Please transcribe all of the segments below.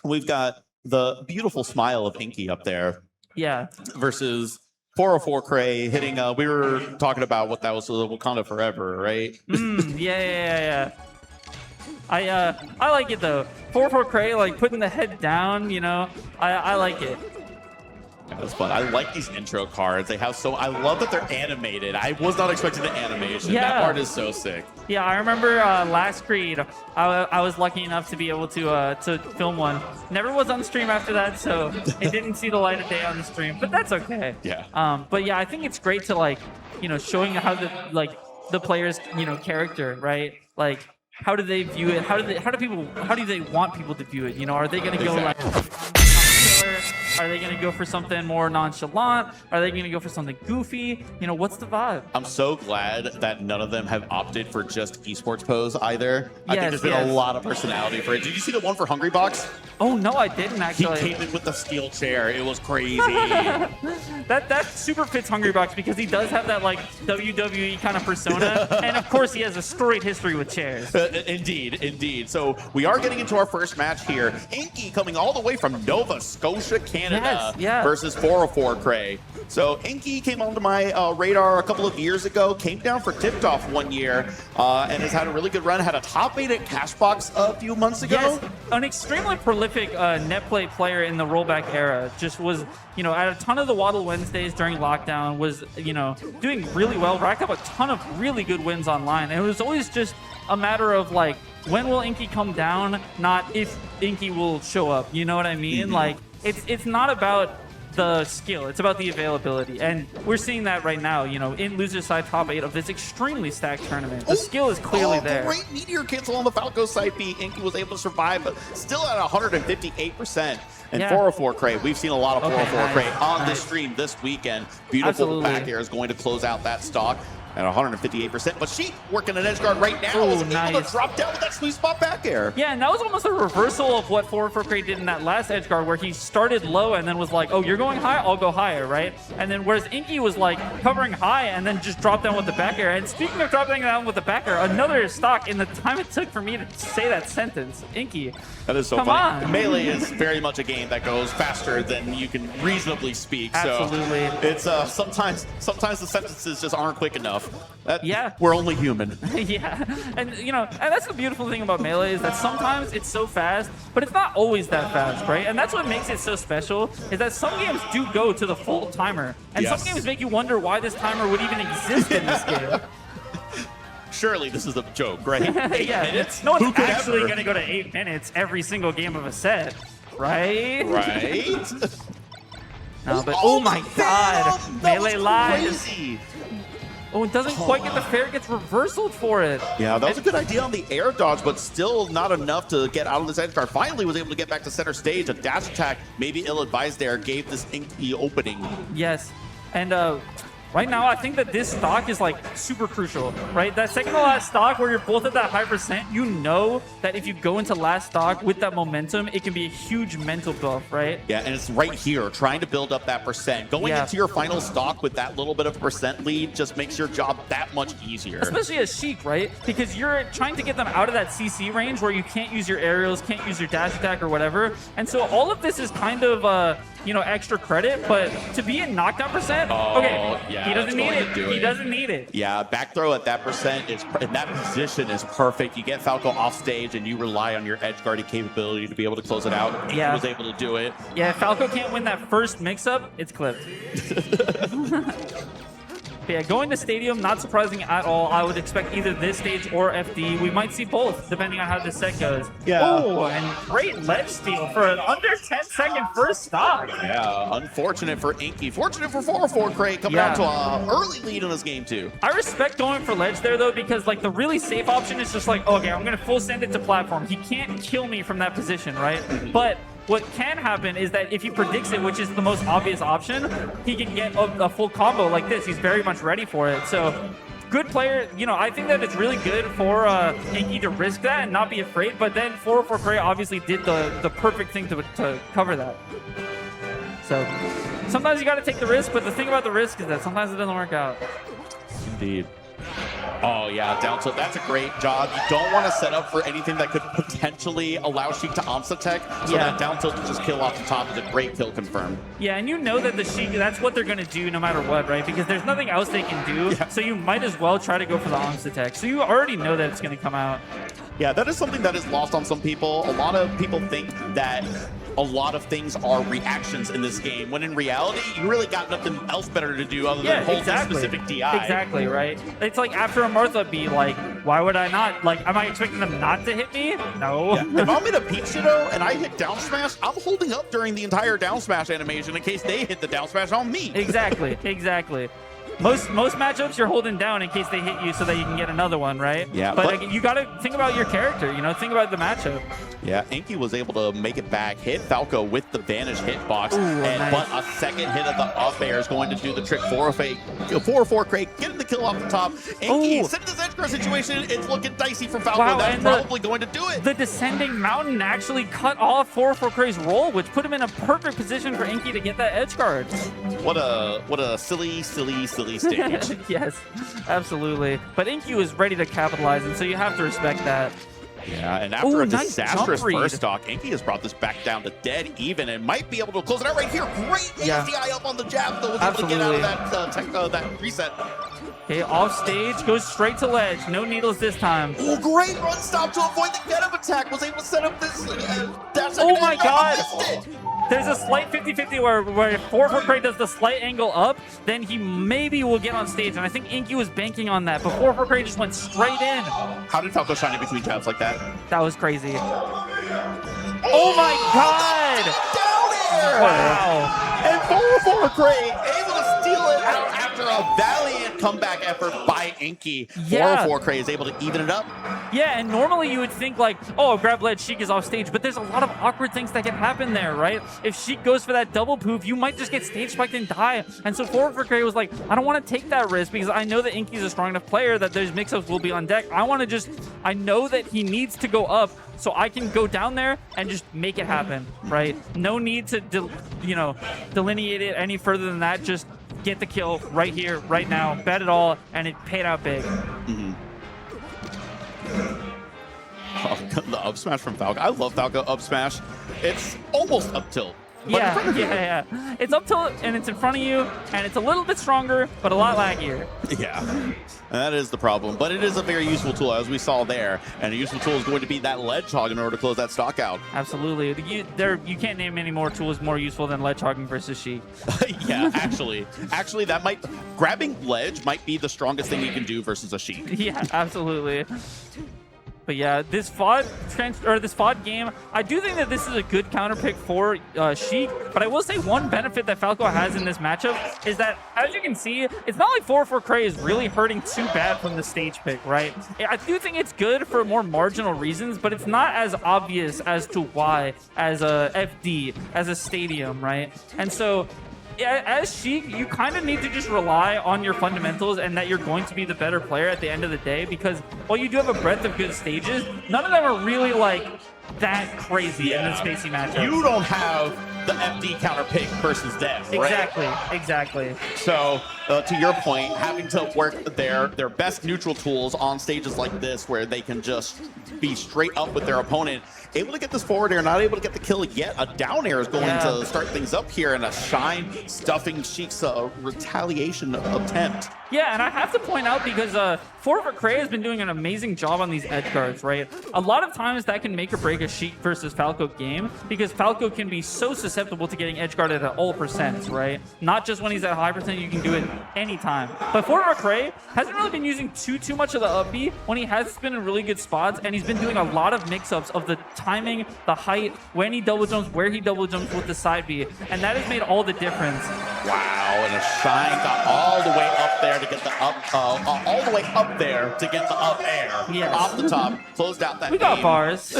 we've got the beautiful smile of Inky up there Yeah. versus 404 Cray hitting. We were talking about what that was, Wakanda Forever, right? Yeah. I like it though. 4-4 Cray, like putting the head down, you know. I like it. That was fun. I like these intro cards. They have I love that they're animated. I was not expecting the animation. Yeah. That part is so sick. Yeah, I remember last Creed, I was lucky enough to be able to film one. Never was on stream after that, so it didn't see the light of day on the stream, but that's okay. Yeah. But yeah, I think it's great to like, you know, showing how the player's, you know, character, right? Like, how do they view it? How do they want people to view it? You know, are they gonna go like killer? Are they going to go for something more nonchalant? Are they going to go for something goofy? You know, what's the vibe? I'm so glad that none of them have opted for just esports pose either. I think there's been a lot of personality for it. Did you see the one for Hungry Box? Oh, no, I didn't actually. He came in with the steel chair. It was crazy. that super fits Hungry Box because he does have that like WWE kind of persona. And of course, he has a storied history with chairs. Indeed. So we are getting into our first match here. Inky coming all the way from Nova Scotia, Canada versus 404 Cray. So Inky came onto my radar a couple of years ago, came down for Tipped Off one year, and has had a really good run. Had a top 8 at Cashbox a few months ago. Yes, an extremely prolific net play player in the rollback era. Just was, you know, at a ton of the Waddle Wednesdays during lockdown, was, you know, doing really well, racked up a ton of really good wins online. And it was always just a matter of like, when will Inky come down, not if Inky will show up. You know what I mean? Like, it's not about the skill, it's about the availability, and we're seeing that right now, you know, in loser side top 8 of this extremely stacked tournament. The skill is clearly there. Great meteor cancel on the Falco side B. Inky was able to survive, but still at 158%. And 404 Cray, we've seen a lot of 404 Cray on this stream this weekend. Beautiful back air is going to close out that stock at 158%. But Sheik working an edge guard right now is able to drop down with that sweet spot back air. Yeah, and that was almost a reversal of what 404 Cray did in that last edge guard, where he started low and then was like, oh, you're going high, I'll go higher, right? And then whereas Inky was like covering high and then just dropped down with the back air. And speaking of dropping down with the back air, another stock in the time it took for me to say that sentence. Inky. That is so funny. Melee is very much a game that goes faster than you can reasonably speak. Absolutely. So it's sometimes the sentences just aren't quick enough. Yeah. We're only human. Yeah. And you know, and that's the beautiful thing about Melee is that sometimes it's so fast, but it's not always that fast, right? And that's what makes it so special, is that some games do go to the full timer. And some games make you wonder why this timer would even exist in this game. Surely this is a joke, right? 8 minutes? No one's actually going to go to 8 minutes every single game of a set, right? Right? No, but oh my god, Melee lies. Oh, it doesn't quite get the fair, it gets reversaled for it. Yeah, that was a good idea on the air dodge, but still not enough to get out of this edge guard. Finally was able to get back to center stage. A dash attack, maybe ill-advised there, gave this Inky opening. Yes, and right now I think that this stock is like super crucial, right? That second to last stock where you're both at that high percent, you know that if you go into last stock with that momentum, it can be a huge mental buff, right? Yeah, and it's right here, trying to build up that percent. Going into your final stock with that little bit of percent lead just makes your job that much easier. Especially as Sheik, right? Because you're trying to get them out of that CC range where you can't use your aerials, can't use your dash attack or whatever. And so all of this is kind of, you know, extra credit, but to be in knockdown percent, he doesn't need it. He doesn't need it. Yeah, back throw at that percent is in that position is perfect. You get Falco off stage and you rely on your edge guarding capability to be able to close it out. He was able to do it. Yeah, if Falco can't win that first mix-up, it's clipped. But yeah, going to Stadium, not surprising at all. I would expect either this stage or FD. We might see both, depending on how this set goes. Yeah. Oh, and great ledge steal for an under 10-second first stock. Yeah, unfortunate for Inky. Fortunate for 404 Cray coming down to an early lead in this game, too. I respect going for ledge there, though, because like the really safe option is just like, okay, I'm going to full send it to platform. He can't kill me from that position, right? But what can happen is that if he predicts it, which is the most obvious option, he can get a full combo like this. He's very much ready for it. So good player. You know, I think that it's really good for Inky to risk that and not be afraid. But then 404 Cray obviously did the perfect thing to cover that. So sometimes you got to take the risk. But the thing about the risk is that sometimes it doesn't work out. Indeed. Oh, yeah, down tilt. That's a great job. You don't want to set up for anything that could potentially allow Sheik to Amsa tech. So that down tilt to just kill off the top is a great kill confirmed. Yeah, and you know that the Sheik, that's what they're going to do no matter what, right? Because there's nothing else they can do. Yeah. So you might as well try to go for the Amsa tech. So you already know that it's going to come out. Yeah, that is something that is lost on some people. A lot of people think that a lot of things are reactions in this game, when in reality, you really got nothing else better to do other than hold this specific DI. Exactly, right? It's like after a Martha be like, why would I not? Like, am I expecting them not to hit me? No. Yeah. If I'm in a Peach Shadow and I hit down smash, I'm holding up during the entire down smash animation in case they hit the down smash on me. Exactly, exactly. Most matchups you're holding down in case they hit you so that you can get another one, right? Yeah. But you got to think about your character, you know, think about the matchup. Yeah, Inky was able to make it back, hit Falco with the Vanish hitbox, but a second hit of the up air is going to do the trick. 404 crate, getting the kill off the top. Inky, sitting in this edge guard situation, it's looking dicey for Falco. Wow, that's probably going to do it. The descending mountain actually cut off 404 Crate's roll, which put him in a perfect position for Inky to get that edge guard. What a silly stage. Yes, absolutely. But Inky was ready to capitalize, and so you have to respect that. Yeah, and after a disastrous first stock, Inky has brought this back down to dead even and might be able to close it out right here. Great ASDI up on the jab, though, was able to get out of that reset. Okay, off stage, goes straight to ledge. No needles this time. Oh, great run stop to avoid the get-up attack. Was able to set up this dash. Oh my god! There's a slight 50-50 where if 404 Crate does the slight angle up, then he maybe will get on stage. And I think Inky was banking on that, but 404 Crate just went straight in. How did Falco shine in between jabs like that? That was crazy. Oh my god! Down air! Wow. And 404 Crate able to steal it out after a valiant comeback effort by Inky. 404 Crate is able to even it up. Yeah, and normally you would think like, oh, grab ledge, Sheik is off stage, but there's a lot of awkward things that can happen there, right? If Sheik goes for that double poof, you might just get stage spiked and die. And so 404 Crate was like, I don't want to take that risk because I know that Inky's a strong enough player that those mix-ups will be on deck. I know that he needs to go up, so I can go down there and just make it happen, right? No need to, delineate it any further than that. Just get the kill right here, right now, bet it all, and it paid out big. Oh, the up smash from Falco. I love Falco up smash. It's almost up tilt. Yeah. It's up tilt and it's in front of you, and it's a little bit stronger, but a lot laggier. Yeah, and that is the problem. But it is a very useful tool, as we saw there. And a useful tool is going to be that ledge hog in order to close that stock out. Absolutely. You can't name any more tools more useful than ledge hogging versus Sheik. Yeah, actually, that grabbing ledge might be the strongest thing you can do versus a Sheik. Yeah, absolutely. But yeah, this FOD game, I do think that this is a good counter pick for Sheik. But I will say one benefit that Falco has in this matchup is that, as you can see, it's not like 404 Cray is really hurting too bad from the stage pick, right? I do think it's good for more marginal reasons, but it's not as obvious as to why as a FD, as a stadium, right? And so, as Sheik, you kind of need to just rely on your fundamentals and that you're going to be the better player at the end of the day, because while you do have a breadth of good stages, none of them are really like that crazy in this spacey matchup. You don't have the FD counter pick versus them, right? Exactly. So, to your point, having to work their best neutral tools on stages like this where they can just be straight up with their opponent, able to get this forward air, not able to get the kill yet. A down air is going to start things up here, and a shine stuffing Sheik's retaliation attempt. Yeah, and I have to point out, because 404 Cray has been doing an amazing job on these edge guards, right? A lot of times that can make or break a Sheik versus Falco game, because Falco can be so susceptible to getting edge guarded at all percents, right? Not just when he's at high percent, you can do it anytime. But 404 Cray hasn't really been using too much of the up B when he has been in really good spots, and he's been doing a lot of mix-ups of the timing, the height, when he double jumps, where he double jumps with the side B, and that has made all the difference. Wow, and a shine got all the way up there to get the up, all the way up there to get the up air. Yes. Off the top, closed out that We got bars.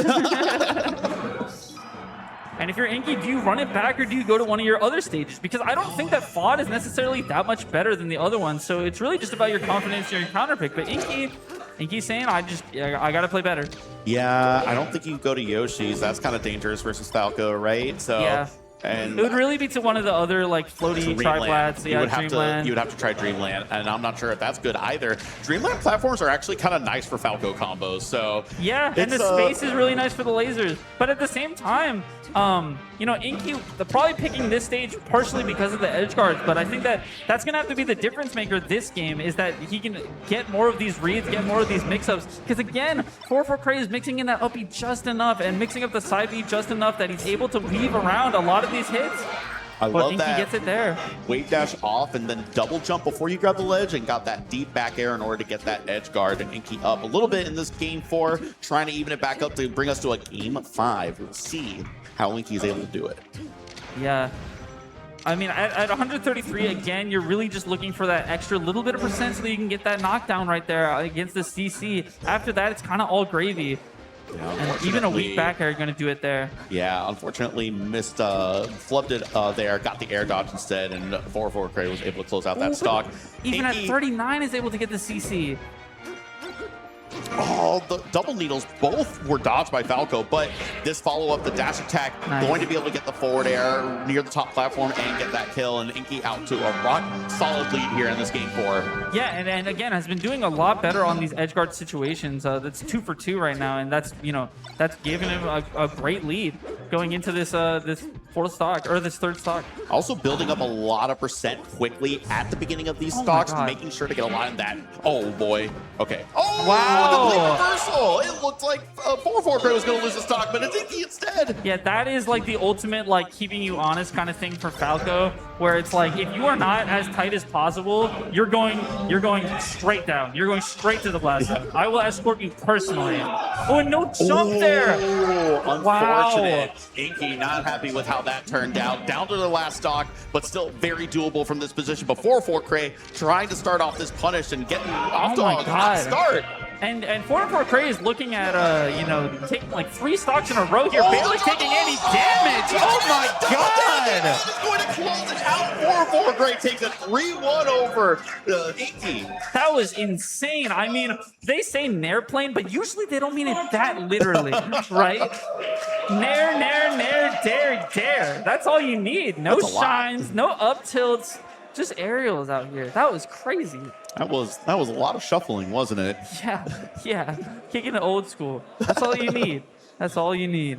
And if you're Inky, do you run it back or do you go to one of your other stages? Because I don't think that FOD is necessarily that much better than the other ones. So it's really just about your confidence in your counter pick. But Inky's saying, I got to play better. Yeah, I don't think you go to Yoshi's. That's kind of dangerous versus Falco, right? So yeah. And it would really be to one of the other like floaty triplats. Yeah, Dreamland. You would have to try Dreamland, and I'm not sure if that's good either. Dreamland platforms are actually kind of nice for Falco combos. So yeah, and the space is really nice for the lasers. But at the same time, you know, Inky, they're probably picking this stage partially because of the edge guards. But I think that's gonna have to be the difference maker this game, is that he can get more of these reads, get more of these mix-ups. Because again, 4-4 Cray is mixing in that up B just enough and mixing up the side B just enough that he's able to weave around a lot of these hits. I love Inky that. Gets it there. Wave dash off and then double jump before you grab the ledge, and got that deep back air in order to get that edge guard. And Inky up a little bit in this game 4, trying to even it back up to bring us to a game 5. We'll see how Inky is able to do it. Yeah. I mean, at 133, again, you're really just looking for that extra little bit of percent so that you can get that knockdown right there against the CC. After that, it's kind of all gravy. Yeah, and even a weak back air going to do it there. Yeah, unfortunately missed, flubbed it there, got the air dodge instead, and 4-4 Cray was able to close out that stock. Even Inky, at 39 is able to get the CC. Oh, the double needles both were dodged by Falco, but this follow-up, the dash attack, going to be able to get the forward air near the top platform and get that kill, and Inky out to a rock-solid lead here in this game 4. Yeah, and again, has been doing a lot better on these edge guard situations. That's 2 for 2 right now, and that's, you know, that's giving him a great lead going into this this 4th stock, or this 3rd stock. Also building up a lot of percent quickly at the beginning of these stocks, making sure to get a lot of that. Oh, boy. Okay. Oh, wow. The complete reversal. It looked like 4-4 Cray was going to lose the stock, but it's Inky instead. Yeah, that is like the ultimate, like, keeping you honest kind of thing for Falco, where it's like, if you are not as tight as possible, you're going straight down. You're going straight to the blast zone. I will escort you personally. Oh, and no jump there. Unfortunate. Wow. Inky not happy with how that turned out. Down to the last stock, but still very doable from this position. But 4-4 Cray trying to start off this punish and getting off to a hot start. And 4-4 Cray is looking at, you know, taking like 3 stocks in a row here, barely taking any damage. Oh my God! He's going to close it out. 4-4 Cray takes a 3-1 over Inky. That was insane. I mean, they say nair plane, but usually they don't mean it that literally, right? Nair, nair, nair, dare, dare. That's all you need. No shines, no up tilts. Just aerials out here. That was crazy. That was a lot of shuffling, wasn't it? Yeah. Kicking it old school. That's all you need. That's all you need.